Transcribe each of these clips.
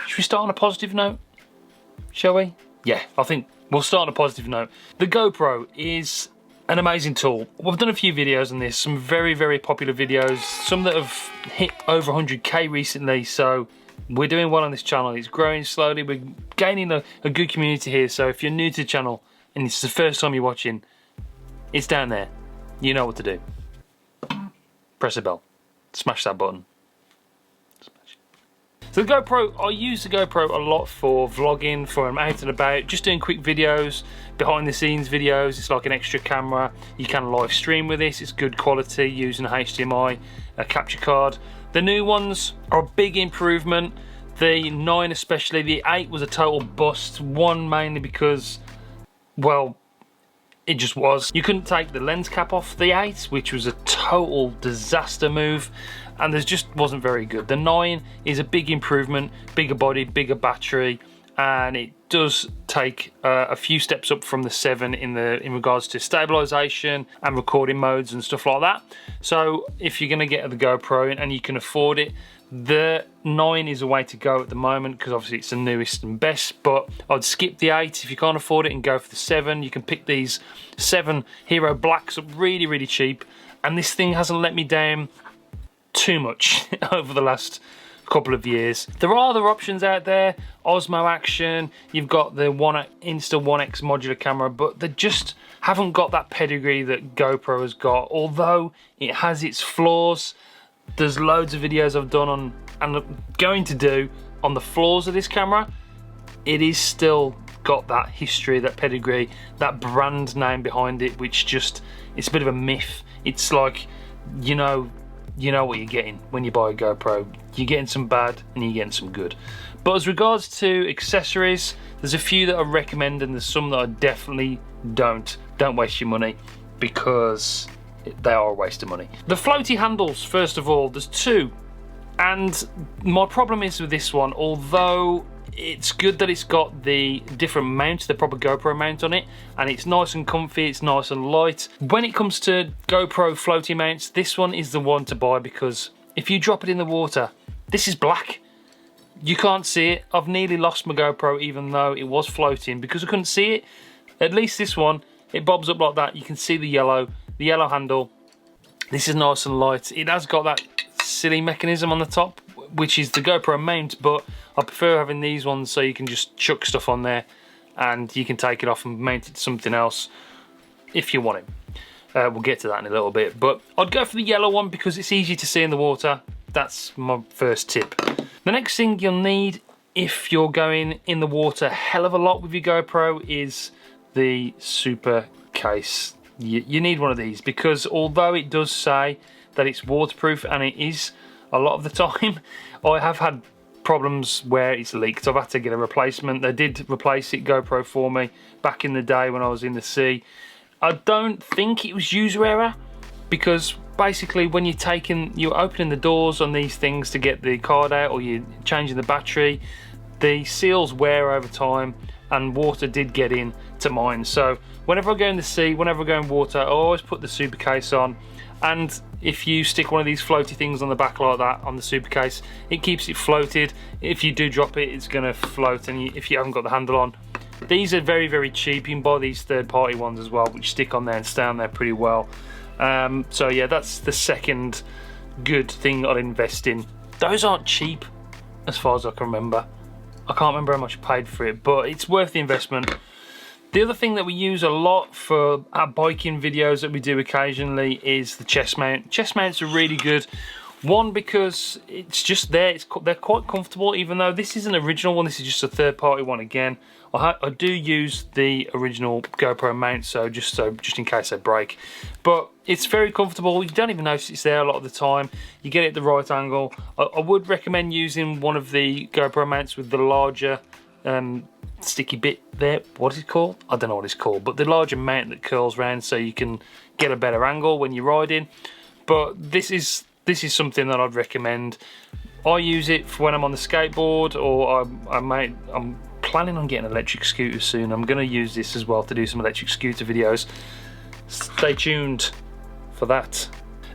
Should we start on a positive note? Shall we? Yeah, I think we'll start on a positive note. The GoPro is an amazing tool. We've done a few videos on this, some very, very popular videos, some that have hit over 100k recently, so we're doing well on this channel. It's growing slowly, we're gaining a good community here, so if you're new to the channel and this is the first time you're watching, it's down there. You know what to do. Press the bell, smash that button. So the GoPro, I use the GoPro a lot for vlogging, for out and about, just doing quick videos, behind the scenes videos. It's like an extra camera. You can live stream with this, it's good quality using a HDMI capture card. The new ones are a big improvement. The 9 especially, the 8 was a total bust. One mainly because, well, it just was. You couldn't take the lens cap off the 8, which was a total disaster move, and there just wasn't very good. The 9 is a big improvement, bigger body, bigger battery, and it does take a few steps up from the 7 in regards to stabilization and recording modes and stuff like that. So if you're gonna get the GoPro and you can afford it, the 9 is a way to go at the moment because obviously it's the newest and best, but I'd skip the 8 if you can't afford it and go for the 7. You can pick these 7 Hero Blacks up really, really cheap, and this thing hasn't let me down too much over the last couple of years. There are other options out there, Osmo Action, you've got the Insta 1X modular camera, but they just haven't got that pedigree that GoPro has got, although it has its flaws. There's loads of videos I've done on, and I'm going to do, on the flaws of this camera. It is still got that history, that pedigree, that brand name behind it, which just, it's a bit of a myth. It's like, you know what you're getting when you buy a GoPro. You're getting some bad and you're getting some good. But as regards to accessories, there's a few that I recommend and there's some that I definitely don't waste your money, because they are a waste of money. The floaty handles, first of all, there's 2, and my problem is with this one, although it's good that it's got the different mount, the proper GoPro mount on it, and it's nice and comfy, it's nice and light. When it comes to GoPro floaty mounts, this one is the one to buy, because if you drop it in the water, this is black. You can't see it. I've nearly lost my GoPro even though it was floating because I couldn't see it. At least this one, it bobs up like that. You can see the yellow handle. This is nice and light. It has got that silly mechanism on the top, which is the GoPro mount, but I prefer having these ones so you can just chuck stuff on there and you can take it off and mount it to something else if you want it. We'll get to that in a little bit, but I'd go for the yellow one because it's easy to see in the water. That's my first tip. The next thing you'll need if you're going in the water a hell of a lot with your GoPro is the super case. You need one of these, because although it does say that it's waterproof, and it is a lot of the time, I have had problems where it's leaked. I've had to get a replacement. They did replace it, GoPro, for me back in the day when I was in the sea. I don't think it was user error, because basically when you're opening the doors on these things to get the card out, or you're changing the battery, the seals wear over time, and water did get in to mine. So whenever I go in the sea, whenever I go in water, I always put the super case on. And if you stick one of these floaty things on the back like that on the super case, it keeps it floated. If you do drop it, it's gonna float, and if you haven't got the handle on. These are very, very cheap. You can buy these third-party ones as well, which stick on there and stay on there pretty well. So yeah, that's the second good thing I'd invest in. Those aren't cheap as far as I can remember. I can't remember how much I paid for it, but it's worth the investment. The other thing that we use a lot for our biking videos that we do occasionally is the chest mount. Chest mounts are really good. One, because it's just there, they're quite comfortable, even though this is an original one, this is just a third-party one again. I do use the original GoPro mount, just in case they break. But it's very comfortable. You don't even notice it's there a lot of the time. You get it at the right angle. I would recommend using one of the GoPro mounts with the larger sticky bit there. What is it called? I don't know what it's called, but the larger mount that curls around so you can get a better angle when you're riding. But this is something that I'd recommend. I use it for when I'm on the skateboard, or I'm planning on getting an electric scooter soon. I'm going to use this as well to do some electric scooter videos. Stay tuned for that.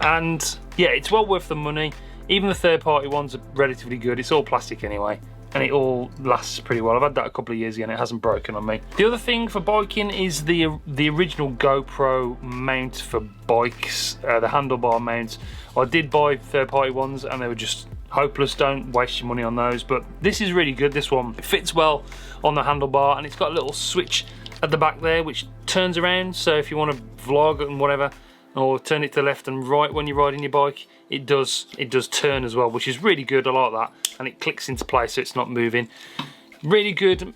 And yeah, it's well worth the money. Even the third-party ones are relatively good. It's all plastic anyway. and it all lasts pretty well. I've had that a couple of years ago and it hasn't broken on me. The other thing for biking is the original GoPro mount for bikes, the handlebar mount. I did buy third-party ones and they were just hopeless. Don't waste your money on those, but this is really good. This one, it fits well on the handlebar, and it's got a little switch at the back there which turns around, so if you want to vlog and whatever, or turn it to left and right when you're riding your bike, it does turn as well, which is really good. I like that, and it clicks into place so it's not moving. Really good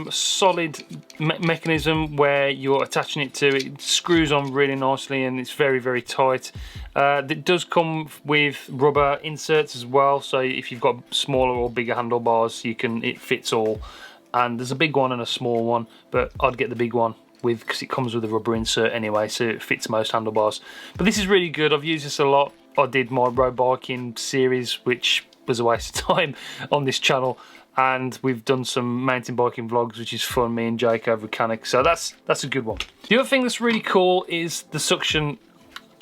solid mechanism where you're attaching it to. It screws on really nicely and it's very, very tight. It does come with rubber inserts as well, so if you've got smaller or bigger handlebars, it fits all. And there's a big one and a small one, but I'd get the big one because it comes with a rubber insert anyway, so it fits most handlebars. But this is really good. I've used this a lot. I did my road biking series, which was a waste of time on this channel, and we've done some mountain biking vlogs, which is fun, me and Jake over Canic, so that's a good one. The other thing that's really cool is the suction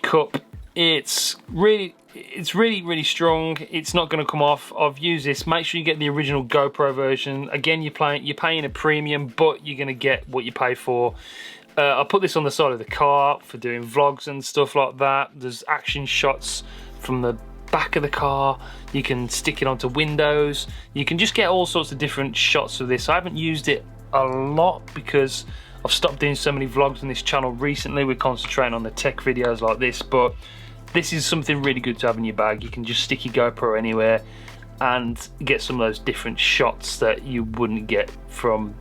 cup. It's really strong. It's not going to come off. I've used this. Make sure you get the original GoPro version. Again, you're paying a premium, but you're going to get what you pay for. I put this on the side of the car for doing vlogs and stuff like that. There's action shots from the back of the car. You can stick it onto windows. You can just get all sorts of different shots of this. I haven't used it a lot because I've stopped doing so many vlogs on this channel recently. We're concentrating on the tech videos like this, but this is something really good to have in your bag. You can just stick your GoPro anywhere and get some of those different shots that you wouldn't get from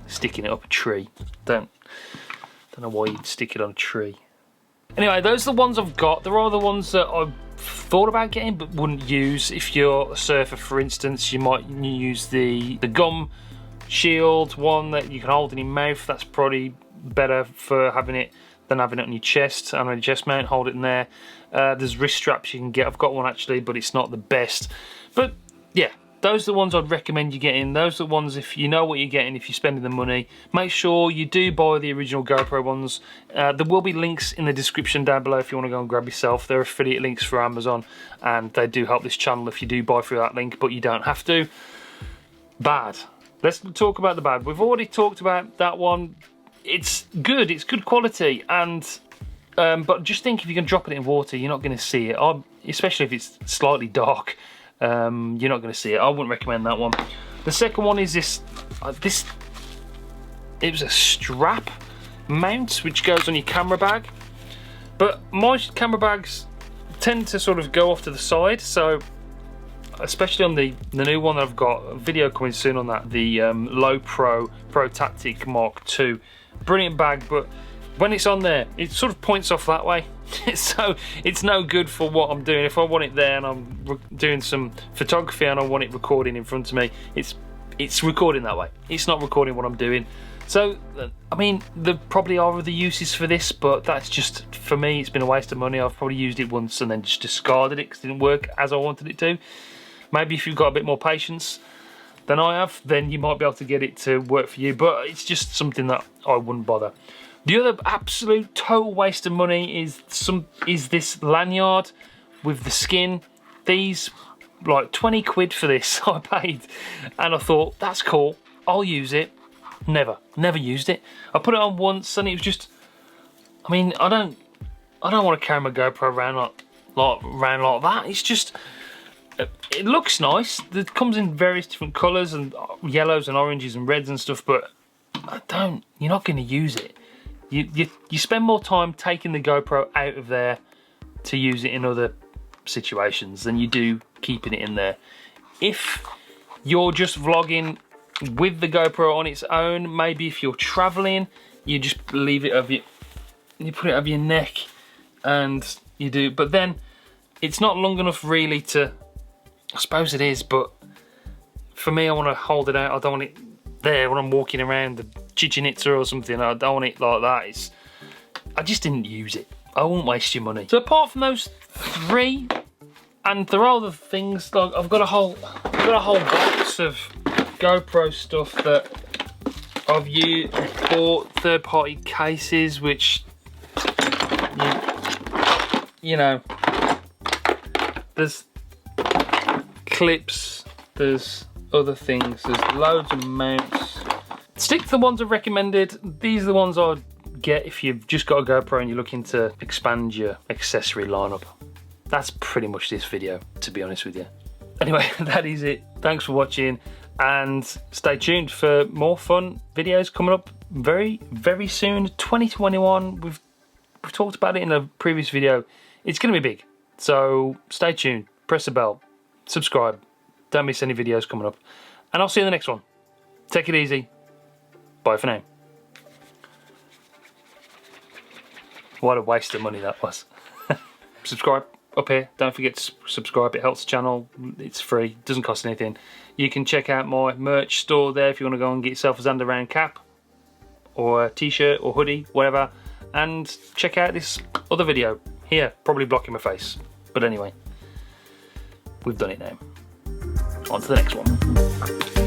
sticking it up a tree. Don't know why you'd stick it on a tree. Anyway, those are the ones I've got. There are the ones that I've thought about getting but wouldn't use. If you're a surfer, for instance, you might use the gum shield one that you can hold in your mouth. That's probably better for having it than having it on your chest, and on your chest mount, hold it in there. There's wrist straps you can get. I've got one actually, but it's not the best. But yeah, those are the ones I'd recommend you getting. Those are the ones, if you know what you're getting, if you're spending the money, make sure you do buy the original GoPro ones. There will be links in the description down below if you want to go and grab yourself. They're affiliate links for Amazon, and they do help this channel if you do buy through that link, but you don't have to. Bad. Let's talk about the bad. We've already talked about that one. It's good. It's good quality, and but just think, if you can drop it in water, you're not going to see it. Especially if it's slightly dark, you're not going to see it. I wouldn't recommend that one. The second one is this. It was a strap mount which goes on your camera bag, but my camera bags tend to sort of go off to the side, so especially on the new one that I've got, a video coming soon on that, the Low Pro Tactic Mark II. Brilliant bag, but when it's on there, it sort of points off that way. So it's no good for what I'm doing. If I want it there and I'm doing some photography and I want it recording in front of me, it's recording that way. It's not recording what I'm doing. So, I mean, there probably are other uses for this, but that's just, for me, it's been a waste of money. I've probably used it once and then just discarded it because it didn't work as I wanted it to. Maybe if you've got a bit more patience than I have, then you might be able to get it to work for you, but it's just something that I wouldn't bother. The other absolute total waste of money is this lanyard with the skin. These, like 20 quid for this I paid, and I thought, that's cool, I'll use it. Never used it. I put it on once and it was just, I mean, I don't want to carry my GoPro around like that. It's just, it looks nice. It comes in various different colours and yellows and oranges and reds and stuff, but you're not going to use it. You spend more time taking the GoPro out of there to use it in other situations than you do keeping it in there. If you're just vlogging with the GoPro on its own, maybe if you're traveling, you just leave it over you put it over your neck and you do, but then it's not long enough really to, I suppose it is, but for me, I want to hold it out. I don't want it there when I'm walking around the Chichen Itza or something. I don't want it like that. I just didn't use it. I won't waste your money. So apart from those three, and there are other things, like I've got a whole box of GoPro stuff that I've bought, third-party cases, which you know, there's clips, there's other things. There's loads of mounts. Stick to the ones I've recommended. These are the ones I'd get if you've just got a GoPro and you're looking to expand your accessory lineup. That's pretty much this video, to be honest with you. Anyway, that is it. Thanks for watching, and stay tuned for more fun videos coming up very, very soon. 2021, we've talked about it in a previous video. It's going to be big, so stay tuned. Press the bell, subscribe, don't miss any videos coming up, and I'll see you in the next one. Take it easy. Bye for now. What a waste of money that was. Subscribe up here. Don't forget to subscribe. It helps the channel. It's free. Doesn't cost anything. You can check out my merch store there if you want to go and get yourself a Xanderround cap or a t-shirt or hoodie, whatever. And check out this other video here. Probably blocking my face. But anyway, we've done it now. On to the next one.